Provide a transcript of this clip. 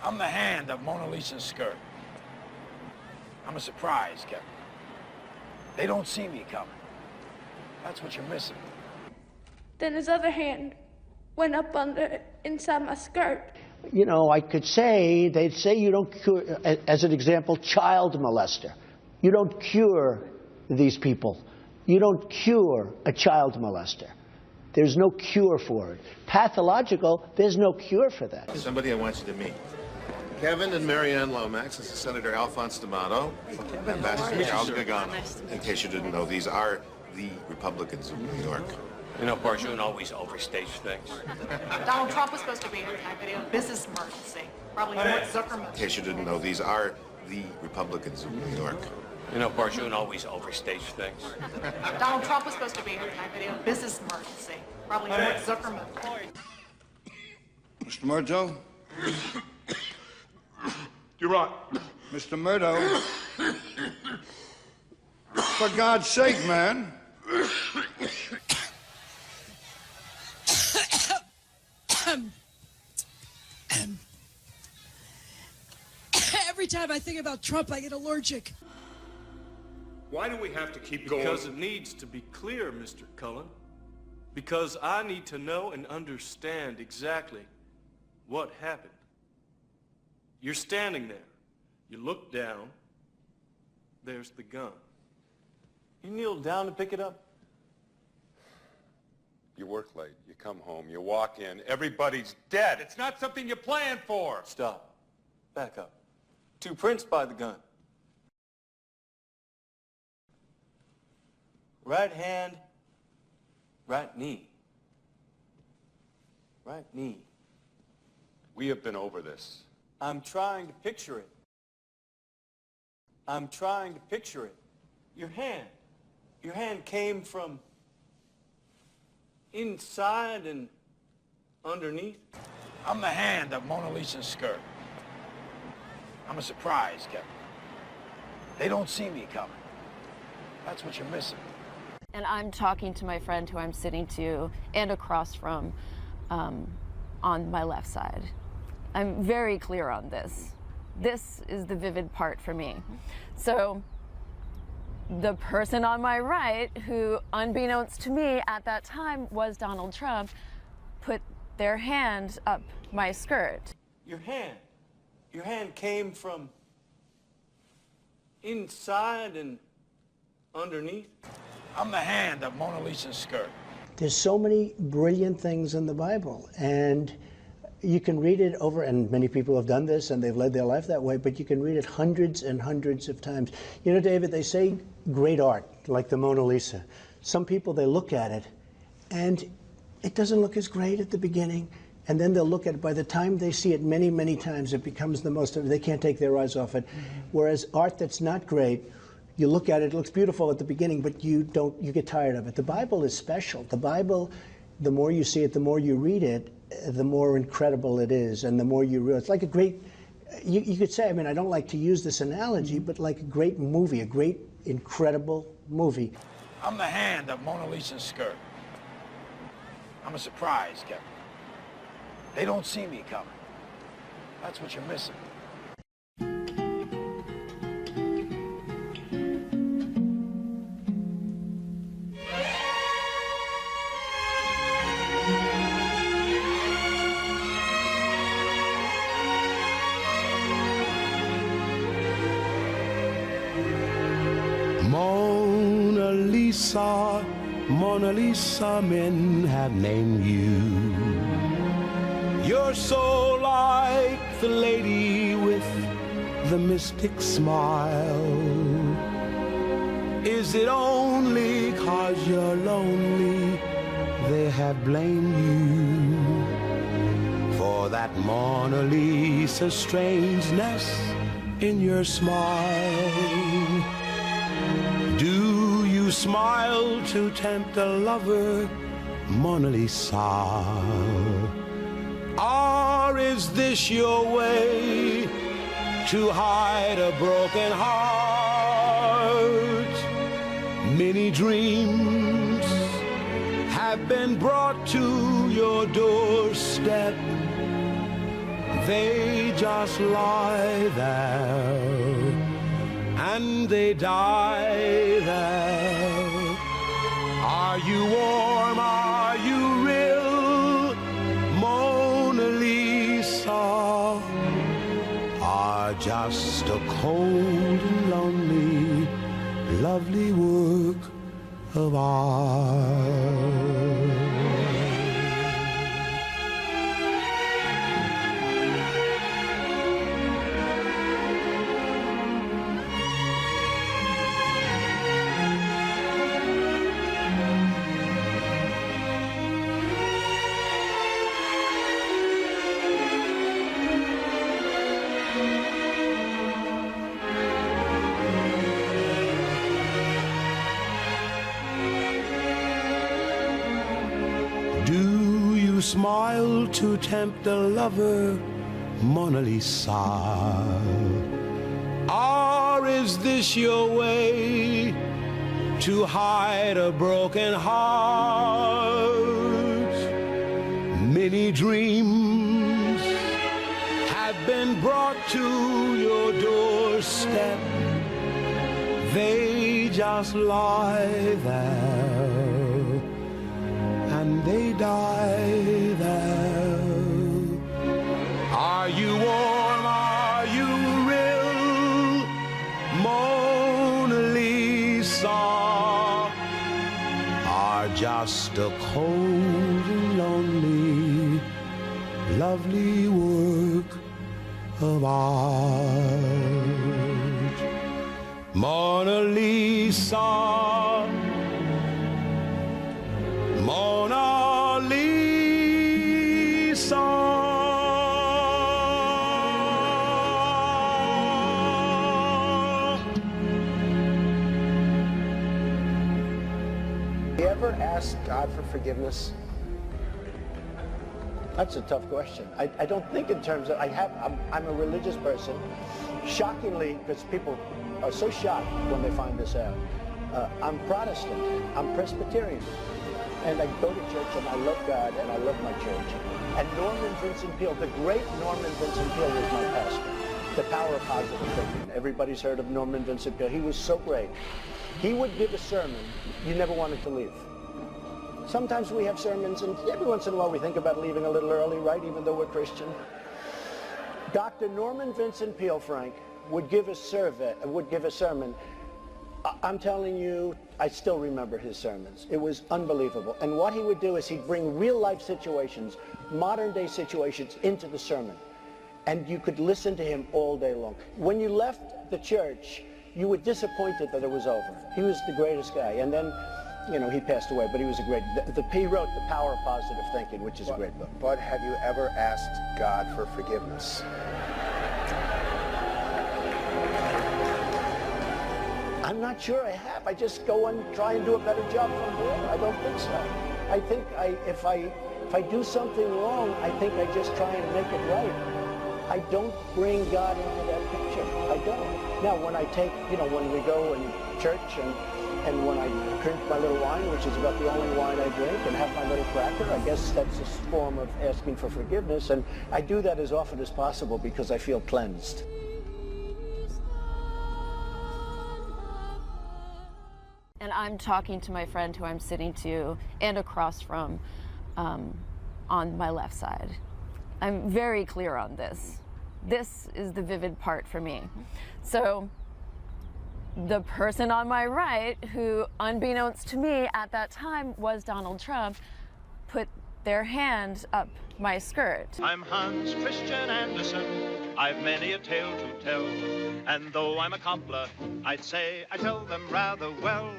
I'm the hand of Mona Lisa's skirt. I'm a surprise, Kevin. They don't see me coming. That's what you're missing. Then his other hand went up inside my skirt. You know, I could say, they'd say you don't cure, as an example, child molester. You don't cure these people. You don't cure a child molester. There's no cure for it. Pathological, there's no cure for that. Somebody I want you to meet. Kevin and Marianne Lomax. This is Senator Alphonse D'Amato. Ambassador Charles Gagano. In case you didn't know, these are the Republicans of New York. You know, Barjoon always overstates things. Donald Trump was supposed to be here tonight, but he had a business emergency. Probably Mark Zuckerman. In case you didn't know, these are the Republicans of New York. You know, Barjoon always overstates things. Donald Trump was supposed to be here tonight, but he had a business emergency. Probably Mark Zuckerman. Mr. Murdo? You're right. Mr. Murdo? For God's sake, man. Every time I think about Trump, I get allergic. Why do we have to keep going? Because it needs to be clear, Mr. Cullen. Because I need to know and understand exactly what happened. You're standing there. You look down. There's the gun. You kneel down to pick it up. You work late, you come home, you walk in, everybody's dead. It's not something you planned for. Stop. Back up. Two prints by the gun. Right hand, right knee. Right knee. We have been over this. I'm trying to picture it. I'm trying to picture it. Your hand came from inside and underneath. I'm the hand of Mona Lisa's skirt. I'm a surprise, Kevin. They don't see me coming. That's what you're missing. And I'm talking to my friend who I'm sitting to and across from on my left side. I'm very clear on this. This is the vivid part for me. So the person on my right, who unbeknownst to me at that time was Donald Trump, put their hand up my skirt. Your hand came from inside and underneath. I'm the hand of Mona Lisa's skirt. There's so many brilliant things in the Bible, and you can read it over, and many people have done this and they've led their life that way, but you can read it hundreds and hundreds of times. You know, David, they say great art, like the Mona Lisa. Some people, they look at it and it doesn't look as great at the beginning, and then they'll look at it. By the time they see it many, many times, it becomes the most, they can't take their eyes off it. Whereas art that's not great, you look at it, it looks beautiful at the beginning, but you get tired of it. The Bible is special. The Bible, the more you see it, the more you read it, the more incredible it is, and the more you realize. It's like a great, you could say, I mean, I don't like to use this analogy, but like a great movie, a great, incredible movie. I'm the hand of Mona Lisa's skirt. I'm a surprise, Kevin. They don't see me coming. That's what you're missing. Mona Lisa, Mona Lisa, men have named you. You're so like the lady with the mystic smile. Is it only 'cause you're lonely they have blamed you for that Mona Lisa strangeness in your smile? Do you smile to tempt a lover, Mona Lisa? Or is this your way to hide a broken heart? Many dreams have been brought to your doorstep. they just lie there and they die there. Are you warm? Are you real? Mona Lisa. Are just a cold and lonely, lovely work of art. Do you smile to tempt a lover, Mona Lisa? Or is this your way to hide a broken heart? Many dreams have been brought to your doorstep. They just lie there and they die there. Are you warm? Are you real? Mona Lisa. Are just a cold and lonely, lovely work of art. Mona Lisa. Mona Lisa. You ever asked God for forgiveness? That's a tough question. I don't think in terms of, I'm a religious person. Shockingly, because people are so shocked when they find this out. I'm Protestant, I'm Presbyterian. And I go to church and I love God and I love my church. And Norman Vincent Peale, the great Norman Vincent Peale was my pastor. The Power of Positive Thinking. Everybody's heard of Norman Vincent Peale. He was so great. He would give a sermon you never wanted to leave. Sometimes we have sermons and every once in a while we think about leaving a little early, right, even though we're Christian. Dr. Norman Vincent Peale, Frank, would give a sermon. I'm telling you, I still remember his sermons. It was unbelievable. And what he would do is he'd bring real life situations, modern day situations, into the sermon. And you could listen to him all day long. When you left the church, you were disappointed that it was over. He was the greatest guy. And then, you know, he passed away, but he was a great, he wrote The Power of Positive Thinking, which is a great book. But have you ever asked God for forgiveness? I'm not sure I have. I just go and try and do a better job from there. I don't think so. I think if I do something wrong, I think I just try and make it right. I don't bring God into that picture. I don't. Now, when I take, when we go in church and when I drink my little wine, which is about the only wine I drink, and have my little cracker, I guess that's a form of asking for forgiveness. And I do that as often as possible because I feel cleansed. And I'm talking to my friend who I'm sitting to and across from on my left side. I'm very clear on this. This is the vivid part for me. So the person on my right, who unbeknownst to me at that time was Donald Trump, put their hand up my skirt. I'm Hans Christian Andersen. I've many a tale to tell. And though I'm a cobbler, I'd say I tell them rather well.